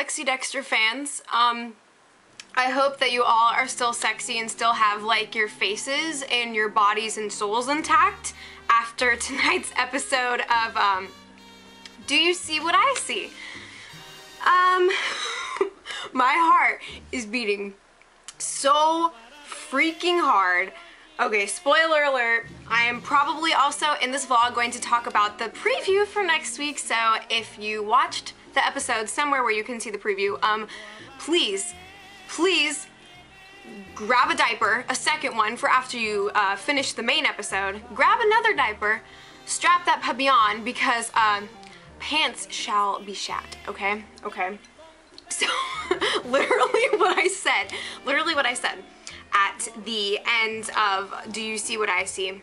sexy Dexter fans. I hope that you all are still sexy and still have like your faces and your bodies and souls intact after tonight's episode of Do You See What I See? My heart is beating so freaking hard. Okay, spoiler alert, I am probably also in this vlog going to talk about the preview for next week, so if you watched the episode somewhere where you can see the preview, please grab a diaper, a second one for after you finish the main episode, grab another diaper, strap that puppy on, because pants shall be shat, okay? Okay. So, literally what I said at the end of Do You See What I See?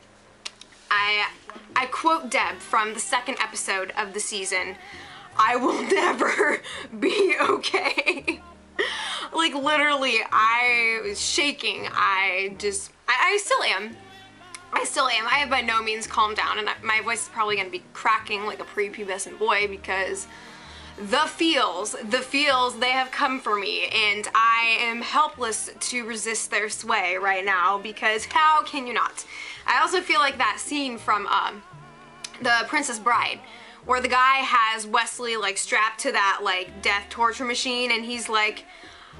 I quote Deb from the second episode of the season, "I will never be okay." Like literally, I was shaking. I still am. I have by no means calmed down, and my voice is probably gonna be cracking like a prepubescent boy because the feels, they have come for me, and I am helpless to resist their sway right now, because how can you not? I also feel like that scene from The Princess Bride, where the guy has Wesley like strapped to that like death torture machine, and he's like,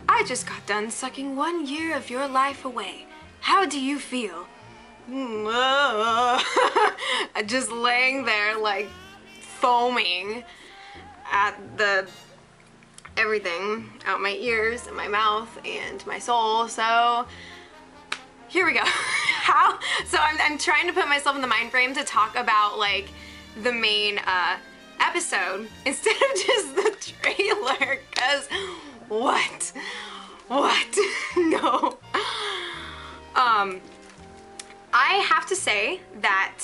"I just got done sucking 1 year of your life away. How do you feel?" Just laying there like foaming at the everything out my ears and my mouth and my soul. So here we go. So I'm trying to put myself in the mind frame to talk about like the main episode instead of just the trailer, because what no. I have to say that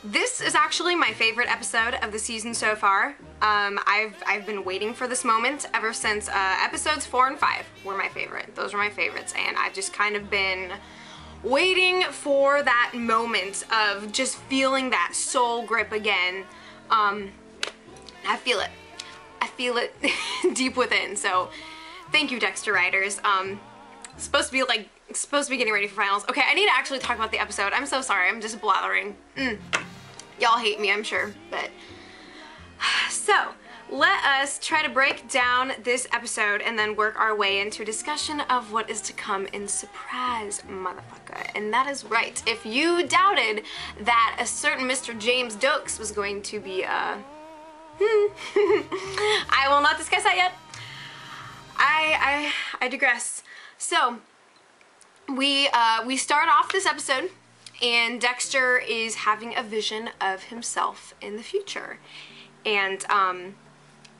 this is actually my favorite episode of the season so far. I've been waiting for this moment ever since episodes 4 and 5 were my favorite. Those were my favorites, and I've just kind of been waiting for that moment of just feeling that soul grip again. I feel it. I feel it deep within. So thank you, Dexter writers. Supposed to be getting ready for finals. Okay, I need to actually talk about the episode. I'm so sorry, I'm just blathering. Y'all hate me, I'm sure, but... So, let us try to break down this episode and then work our way into a discussion of what is to come in Surprise, motherfucker. And that is right. If you doubted that a certain Mr. James Dokes was going to be, I will not discuss that yet. I digress. So, we start off this episode, and Dexter is having a vision of himself in the future. And,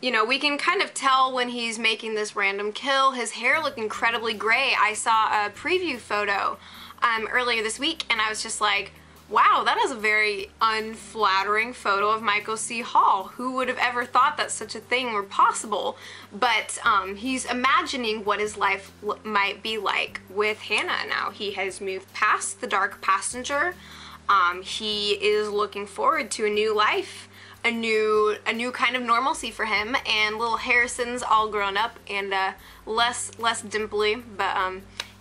you know, we can kind of tell when he's making this random kill. His hair looked incredibly gray. I saw a preview photo earlier this week, and I was just like, wow, that is a very unflattering photo of Michael C. Hall. Who would have ever thought that such a thing were possible? But he's imagining what his life might be like with Hannah now. He has moved past the dark passenger. He is looking forward to a new life, a new kind of normalcy for him, and little Harrison's all grown up and less dimply, but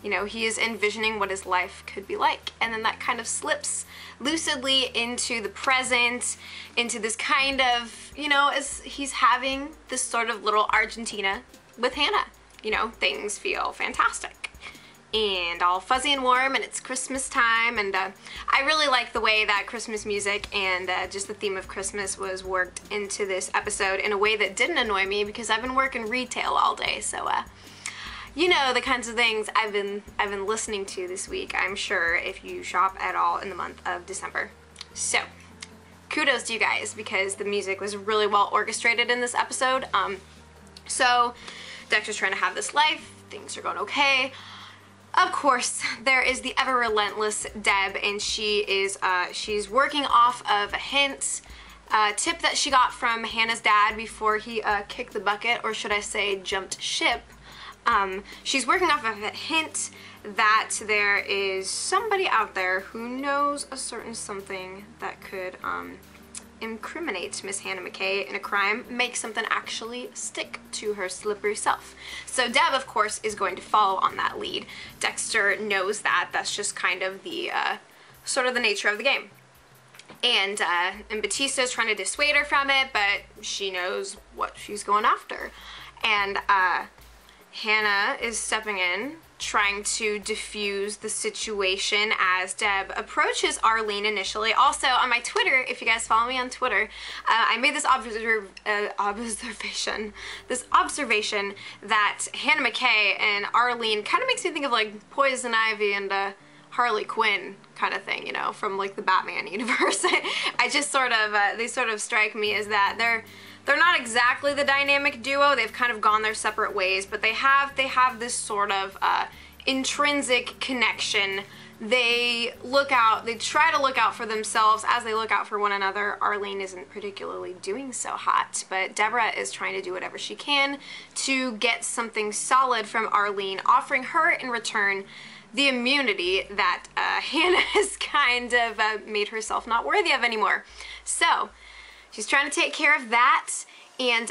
you know, he is envisioning what his life could be like. And then that kind of slips lucidly into the present, into this kind of, you know, as he's having this sort of little Argentina with Hannah. You know, things feel fantastic and all fuzzy and warm, and it's Christmas time, and I really like the way that Christmas music and just the theme of Christmas was worked into this episode in a way that didn't annoy me, because I've been working retail all day, so you know, the kinds of things I've been listening to this week, I'm sure, if you shop at all in the month of December. So, kudos to you guys, because the music was really well orchestrated in this episode. So, Dexter's trying to have this life, things are going okay. Of course, there is the ever relentless Deb, and she is she's working off of a hint, tip that she got from Hannah's dad before he kicked the bucket, or should I say jumped ship. She's working off of a hint that there is somebody out there who knows a certain something that could incriminate Miss Hannah McKay in a crime, make something actually stick to her slippery self. So Deb, of course, is going to follow on that lead. Dexter knows that. That's just kind of the sort of the nature of the game. And Batista is trying to dissuade her from it, but she knows what she's going after. And Hannah is stepping in, trying to diffuse the situation as Deb approaches Arlene initially. Also, on my Twitter, if you guys follow me on Twitter, I made this observation that Hannah McKay and Arlene kind of makes me think of like Poison Ivy and Harley Quinn kind of thing, you know, from like the Batman universe. I just sort of, they sort of strike me as that. They're not exactly the dynamic duo. They've kind of gone their separate ways, but they have this sort of intrinsic connection. They try to look out for themselves as they look out for one another. Arlene isn't particularly doing so hot, but Deborah is trying to do whatever she can to get something solid from Arlene, offering her in return the immunity that Hannah has kind of made herself not worthy of anymore. So she's trying to take care of that, and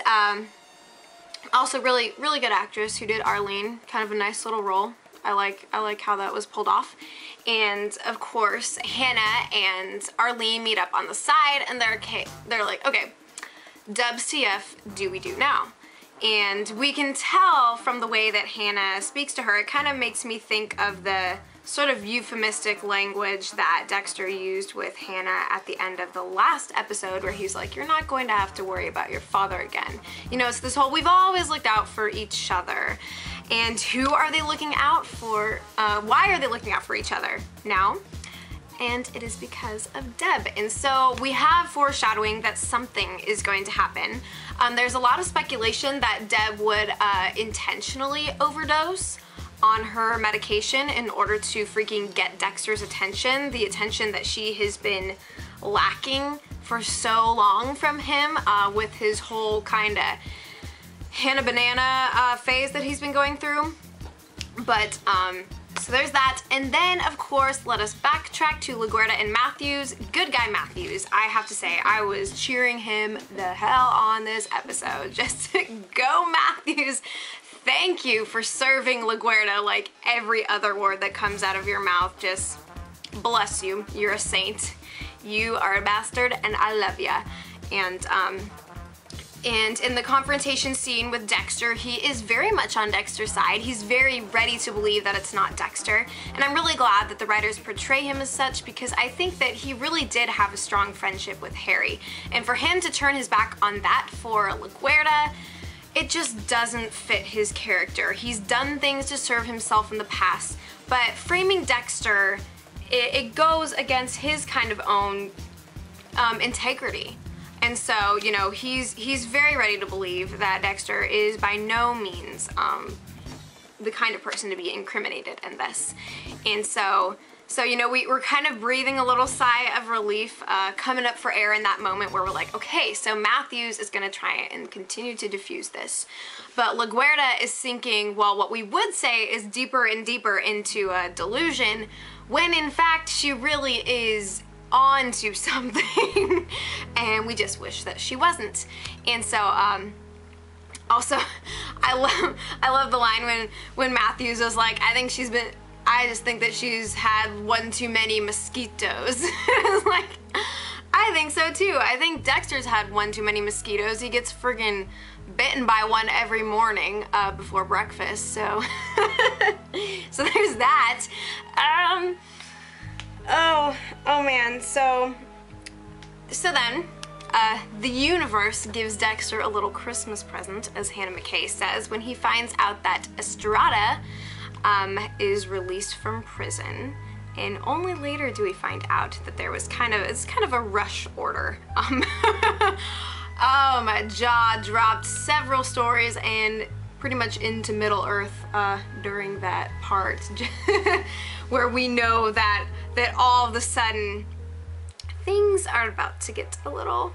also really good actress who did Arlene, kind of a nice little role. I like how that was pulled off. And of course Hannah and Arlene meet up on the side, and they're like, okay, Dub's TF, do we do now? And we can tell from the way that Hannah speaks to her, it kind of makes me think of the sort of euphemistic language that Dexter used with Hannah at the end of the last episode, where he's like, you're not going to have to worry about your father again. You know, it's this whole, we've always looked out for each other. And who are they looking out for? Why are they looking out for each other now? And it is because of Deb. And so we have foreshadowing that something is going to happen. There's a lot of speculation that Deb would intentionally overdose on her medication in order to freaking get Dexter's attention, the attention that she has been lacking for so long from him with his whole kind of Hannah Banana phase that he's been going through. But so there's that. And then, of course, let us backtrack to LaGuerta and Matthews. Good guy Matthews. I have to say, I was cheering him the hell on this episode. Just go Matthews. Thank you for serving LaGuerta like every other word that comes out of your mouth. Just bless you. You're a saint. You are a bastard, and I love ya. And in the confrontation scene with Dexter, he is very much on Dexter's side. He's very ready to believe that it's not Dexter. And I'm really glad that the writers portray him as such, because I think that he really did have a strong friendship with Harry. And for him to turn his back on that for LaGuerta, it just doesn't fit his character. He's done things to serve himself in the past, but framing Dexter, it goes against his kind of own integrity. And so, you know, he's very ready to believe that Dexter is by no means the kind of person to be incriminated in this. And so you know, we're kind of breathing a little sigh of relief, coming up for air in that moment where we're like, okay, so Matthews is gonna try and continue to diffuse this. But LaGuerta is sinking, well, what we would say is deeper and deeper into a delusion, when in fact she really is onto something. And we just wish that she wasn't. And so also I love the line when Matthews was like, I just think that she's had one too many mosquitoes. It's like, I think so too. I think Dexter's had one too many mosquitoes. He gets friggin' bitten by one every morning before breakfast, so so there's that. Oh man, so then the universe gives Dexter a little Christmas present, as Hannah McKay says, when he finds out that Estrada is released from prison. And only later do we find out that there was it's kind of a rush order. Oh, my jaw dropped. Several stories and pretty much into Middle Earth during that part where we know that all of a sudden things are about to get a little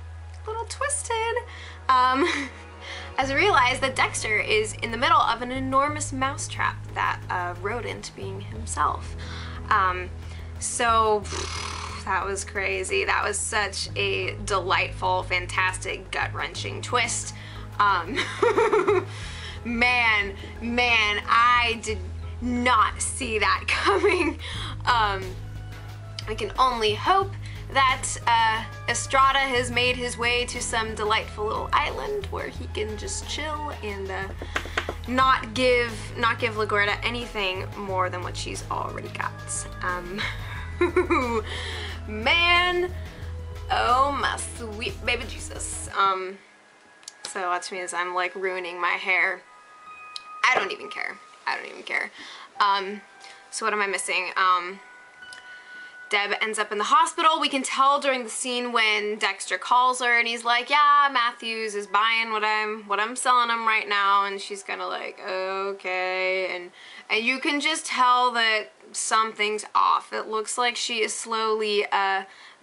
twisted. As we realize that Dexter is in the middle of an enormous mousetrap, that rodent being himself. So that was crazy. That was such a delightful, fantastic, gut-wrenching twist. Man, I did not see that coming. I can only hope that Estrada has made his way to some delightful little island where he can just chill and not give LaGuerta anything more than what she's already got. Man, oh my sweet baby Jesus. So watch me as I'm like ruining my hair. I don't even care. So what am I missing? Deb ends up in the hospital. We can tell during the scene when Dexter calls her and he's like, yeah, Matthews is buying what I'm selling him right now, and she's kind of like, okay, and you can just tell that something's off. It looks like she is slowly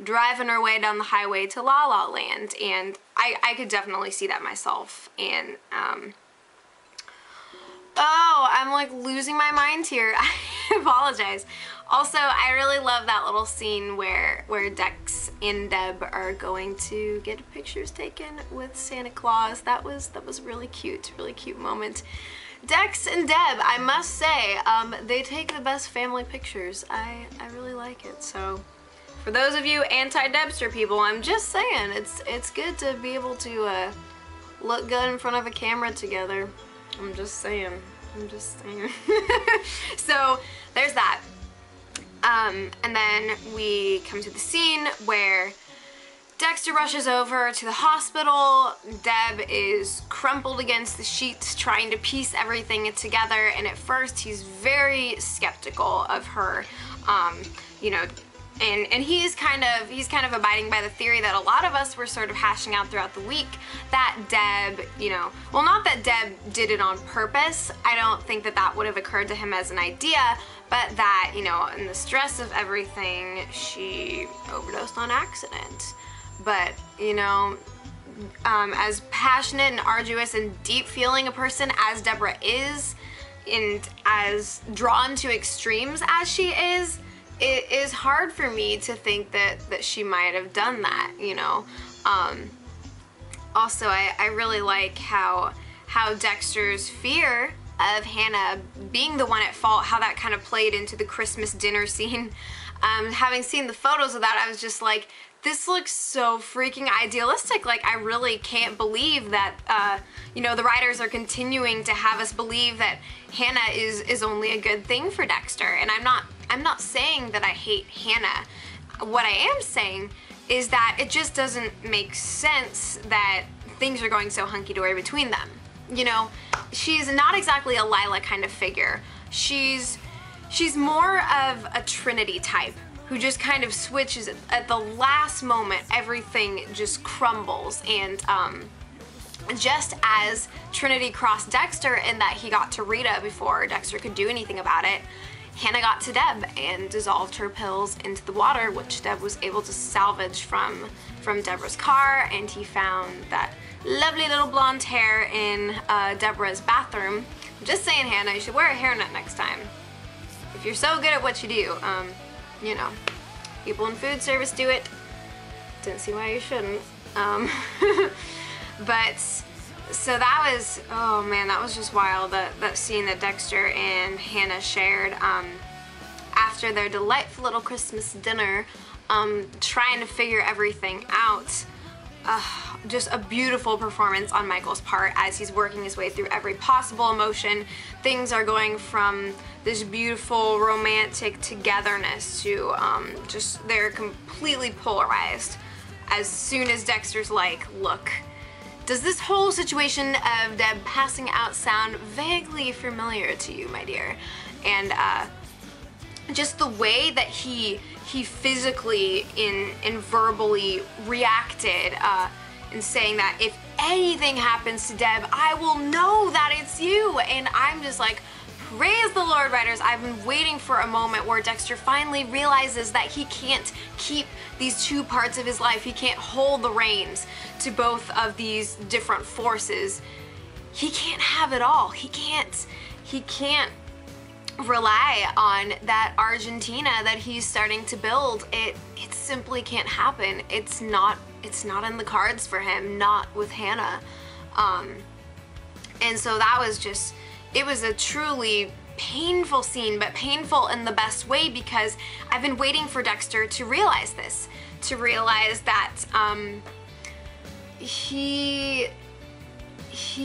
driving her way down the highway to La La Land, and I could definitely see that myself. And oh, I'm like losing my mind here. I apologize. Also, I really love that little scene where Dex and Deb are going to get pictures taken with Santa Claus. That was really cute moment. Dex and Deb, I must say, they take the best family pictures. I really like it. So for those of you anti-Debster people, I'm just saying, it's good to be able to look good in front of a camera together. I'm just saying. So there's that. And then we come to the scene where Dexter rushes over to the hospital. Deb is crumpled against the sheets trying to piece everything together, and at first he's very skeptical of her, you know, and he's kind of abiding by the theory that a lot of us were sort of hashing out throughout the week, that Deb, you know, well, not that Deb did it on purpose. I don't think that would have occurred to him as an idea, but that, you know, in the stress of everything, she overdosed on accident. But, you know, as passionate and arduous and deep feeling a person as Deborah is, and as drawn to extremes as she is, it is hard for me to think that she might have done that, you know. Also, I really like how Dexter's fear of Hannah being the one at fault, how that kind of played into the Christmas dinner scene. Having seen the photos of that, I was just like, this looks so freaking idealistic. Like, I really can't believe that, you know, the writers are continuing to have us believe that Hannah is only a good thing for Dexter. And I'm not saying that I hate Hannah. What I am saying is that it just doesn't make sense that things are going so hunky-dory between them. You know, she's not exactly a Lila kind of figure. She's more of a Trinity type who just kind of switches at the last moment. Everything just crumbles, and just as Trinity crossed Dexter in that he got to Rita before Dexter could do anything about it, Hannah got to Deb and dissolved her pills into the water, which Deb was able to salvage from Deborah's car, and he found that lovely little blonde hair in Deborah's bathroom. I'm just saying, Hannah, you should wear a hairnet next time. If you're so good at what you do, you know, people in food service do it. Didn't see why you shouldn't. But, so that was, oh man, that was just wild, that scene that Dexter and Hannah shared after their delightful little Christmas dinner, trying to figure everything out. Just a beautiful performance on Michael's part as he's working his way through every possible emotion. Things are going from this beautiful romantic togetherness to just they're completely polarized as soon as Dexter's like, look, does this whole situation of Deb passing out sound vaguely familiar to you, my dear? And just the way that he physically and verbally reacted in saying that if anything happens to Deb, I will know that it's you. And I'm just like, praise the Lord, writers. I've been waiting for a moment where Dexter finally realizes that he can't keep these two parts of his life. He can't hold the reins to both of these different forces. He can't have it all. He can't rely on that Argentina that he's starting to build. It simply can't happen. It's not in the cards for him, not with Hannah. And so that was just, it was a truly painful scene, but painful in the best way, because I've been waiting for Dexter to realize this, to realize that he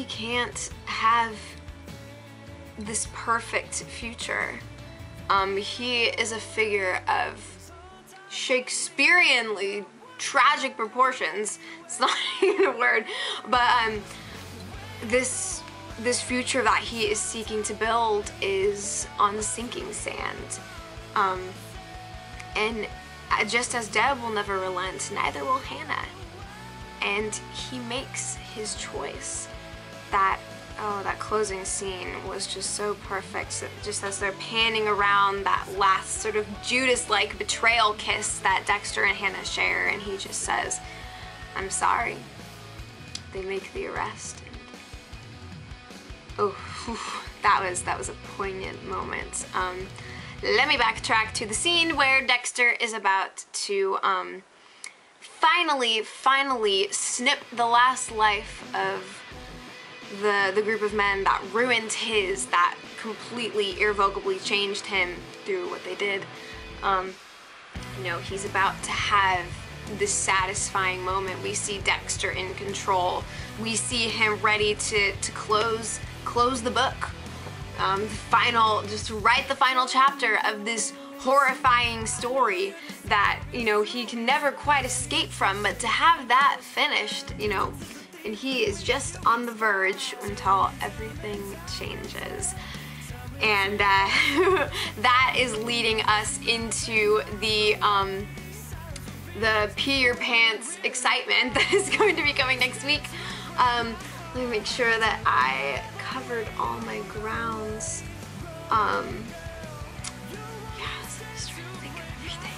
can't have this perfect future. He is a figure of Shakespeareanly tragic proportions. It's not even a word, but this future that he is seeking to build is on the sinking sand. And just as Deb will never relent, neither will Hannah. And he makes his choice. That closing scene was just so perfect. Just as they're panning around that last sort of Judas-like betrayal kiss that Dexter and Hannah share, and he just says, "I'm sorry." They make the arrest. And, that was a poignant moment. Let me backtrack to the scene where Dexter is about to finally snip the last life of the group of men that ruined his, that completely irrevocably changed him through what they did. You know, he's about to have this satisfying moment. We see Dexter in control. We see him ready to close the book. Just write the final chapter of this horrifying story that, you know, he can never quite escape from, but to have that finished, you know, and he is just on the verge until everything changes. And that is leading us into the pee your pants excitement that is going to be coming next week. Let me make sure that I covered all my grounds. Yes, I was trying to think of everything.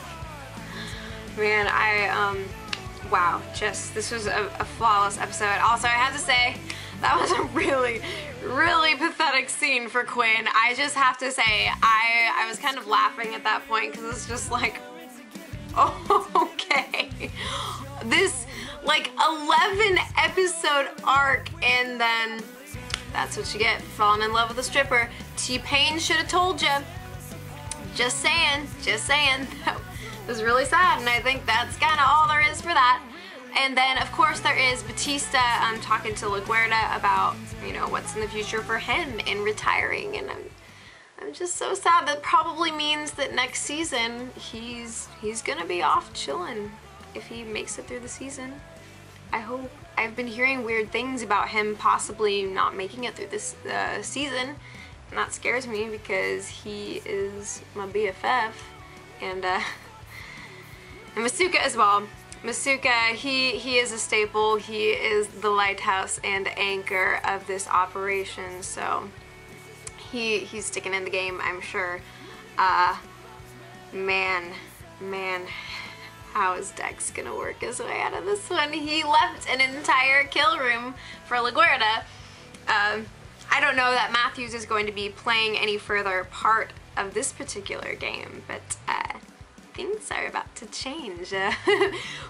Man, wow, this was a flawless episode. Also, I have to say, that was a really, really pathetic scene for Quinn. I just have to say, I was kind of laughing at that point, because it's just like, oh, okay. This, like, 11 episode arc, and then that's what you get, falling in love with a stripper. T-Pain should have told you. Just saying, just saying. It was really sad, and I think that's kind of all there is for that. And then, of course, there is Batista talking to LaGuerta about, you know, what's in the future for him in retiring, and I'm just so sad. That probably means that next season he's gonna be off chilling if he makes it through the season. I hope. I've been hearing weird things about him possibly not making it through this season, and that scares me because he is my BFF, and Masuka as well. Masuka, he is a staple. He is the lighthouse and anchor of this operation, so he's sticking in the game, I'm sure. Man, how is Dex gonna work his way out of this one? He left an entire kill room for LaGuerta. I don't know that Matthews is going to be playing any further part of this particular game, but things are about to change.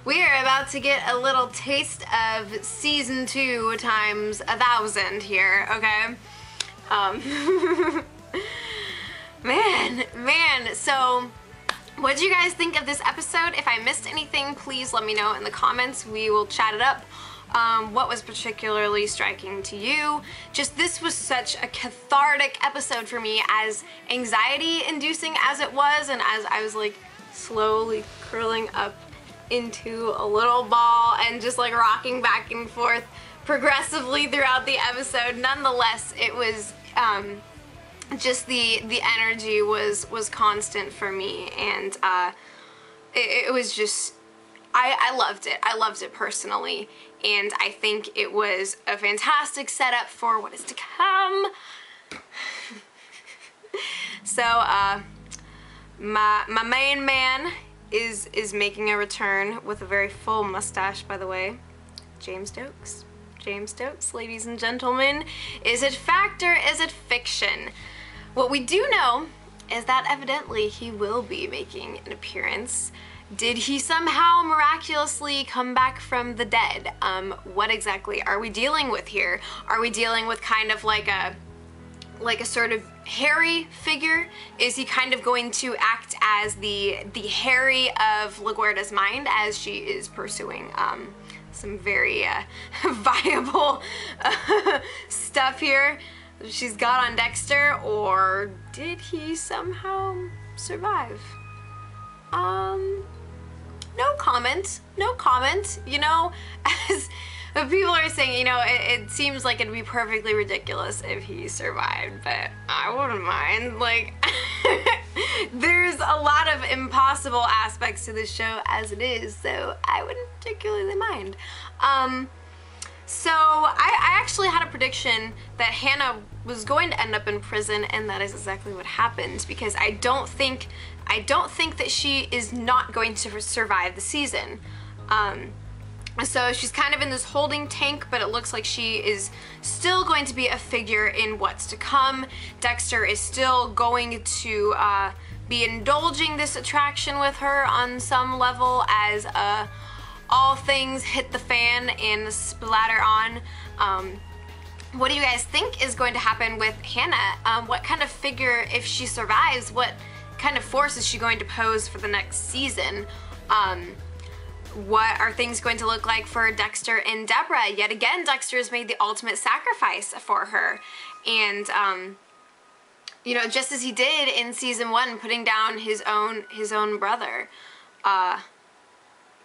We are about to get a little taste of season 2 times 1,000 here, okay? Man, so what did you guys think of this episode? If I missed anything, please let me know in the comments. We will chat it up. What was particularly striking to you? Just, this was such a cathartic episode for me, as anxiety-inducing as it was, and as I was like slowly curling up into a little ball and just like rocking back and forth progressively throughout the episode. Nonetheless, it was just the energy was constant for me, and it was just, I loved it. I loved it personally, and I think it was a fantastic setup for what is to come. So my main man is making a return with a very full mustache, by the way. James Stokes. James Stokes, ladies and gentlemen. Is it fact or is it fiction? What we do know is that evidently he will be making an appearance. Did he somehow miraculously come back from the dead? What exactly are we dealing with here? Are we dealing with kind of like a sort of Harry figure? Is he kind of going to act as the Harry of LaGuardia's mind as she is pursuing some very viable stuff here she's got on Dexter, or did he somehow survive? No comment, no comment. You know, as people are saying, you know, it seems like it'd be perfectly ridiculous if he survived, but I wouldn't mind. Like, there's a lot of impossible aspects to this show as it is, so I wouldn't particularly mind. So I actually had a prediction that Hannah was going to end up in prison, and that is exactly what happened, because I don't think that she is not going to survive the season. So she's kind of in this holding tank, but it looks like she is still going to be a figure in what's to come. Dexter is still going to be indulging this attraction with her on some level as all things hit the fan and splatter on. What do you guys think is going to happen with Hannah? What kind of figure, if she survives, what kind of force is she going to pose for the next season? What are things going to look like for Dexter and Deborah? Yet again, Dexter has made the ultimate sacrifice for her. And, you know, just as he did in season 1, putting down his own brother.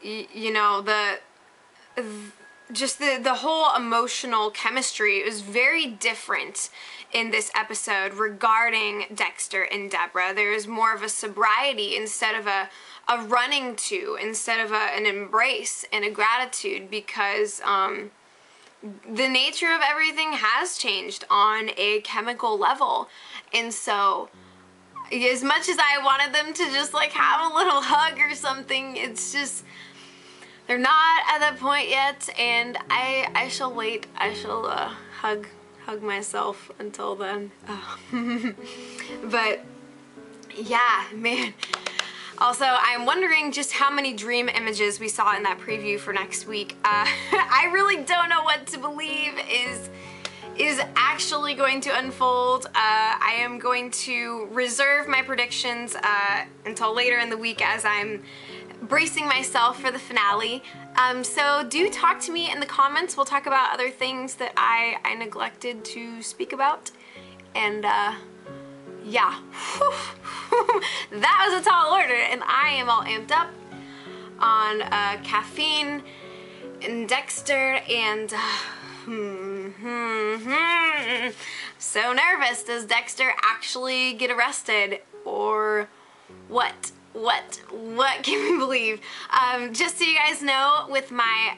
You know, just the whole emotional chemistry is very different in this episode regarding Dexter and Deborah. There's more of a sobriety instead of a running to, instead of an embrace and a gratitude, because the nature of everything has changed on a chemical level. And so as much as I wanted them to just like have a little hug or something, it's just, they're not at that point yet, and I shall wait. I shall hug myself until then. But yeah, man. Also, I'm wondering just how many dream images we saw in that preview for next week. I really don't know what to believe is actually going to unfold. I am going to reserve my predictions until later in the week as I'm bracing myself for the finale. So do talk to me in the comments. We'll talk about other things that I neglected to speak about. And yeah, that was a tall order, and I am all amped up on caffeine and Dexter and so nervous. Does Dexter actually get arrested, or what? What can we believe? Just so you guys know, with my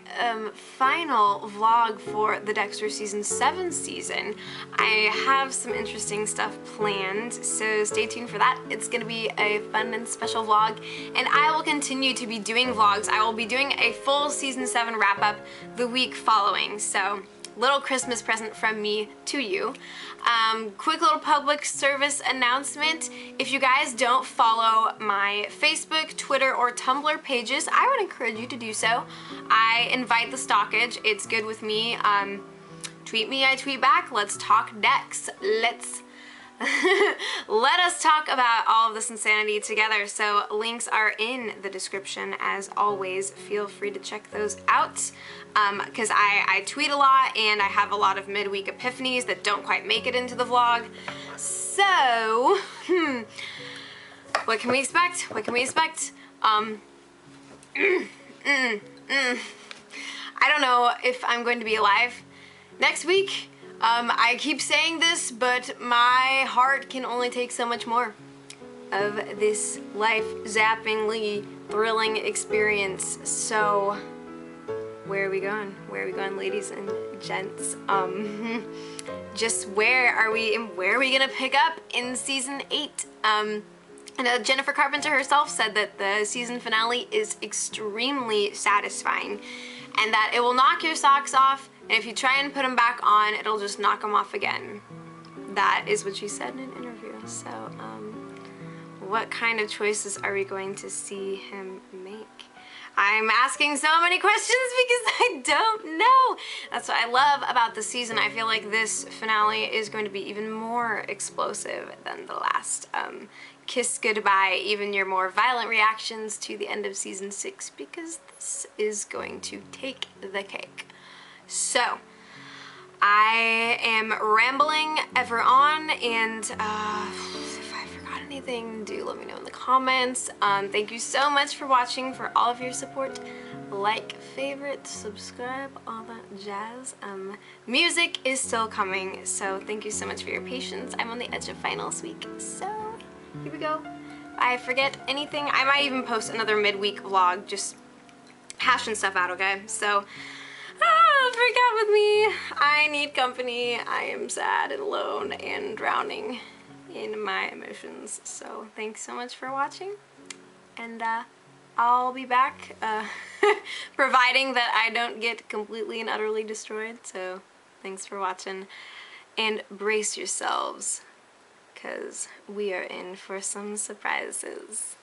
final vlog for the Dexter season 7 season, I have some interesting stuff planned, so stay tuned for that. It's gonna be a fun and special vlog, and I will continue to be doing vlogs. I will be doing a full season 7 wrap-up the week following, so little Christmas present from me to you. Quick little public service announcement. If you guys don't follow my Facebook, Twitter, or Tumblr pages, I would encourage you to do so. I invite the stalkage. It's good with me. Tweet me, I tweet back. Let's talk Dex. Let us talk about all of this insanity together. So links are in the description as always. Feel free to check those out, because I tweet a lot and I have a lot of midweek epiphanies that don't quite make it into the vlog. So what can we expect? What can we expect? I don't know if I'm going to be alive next week. I keep saying this, but my heart can only take so much more of this life-zappingly thrilling experience. So, where are we going? Where are we going, ladies and gents? Just where are we gonna pick up in season 8? And Jennifer Carpenter herself said that the season finale is extremely satisfying, and that it will knock your socks off, and if you try and put them back on, it'll just knock them off again. That is what she said in an interview. So, what kind of choices are we going to see him make? I'm asking so many questions because I don't know. That's what I love about the season. I feel like this finale is going to be even more explosive than the last. Kiss goodbye, even your more violent reactions to the end of season 6, because this is going to take the cake. So, I am rambling ever on, and if I forgot anything, do let me know in the comments. Thank you so much for watching, for all of your support. Like, favorite, subscribe, all that jazz. Music is still coming, so thank you so much for your patience. I'm on the edge of finals week, so here we go. If I forget anything, I might even post another midweek vlog, just hashing stuff out, okay? So, freak out with me. I need company. I am sad and alone and drowning in my emotions. So thanks so much for watching, and I'll be back, providing that I don't get completely and utterly destroyed. So thanks for watching, and brace yourselves, because we are in for some surprises.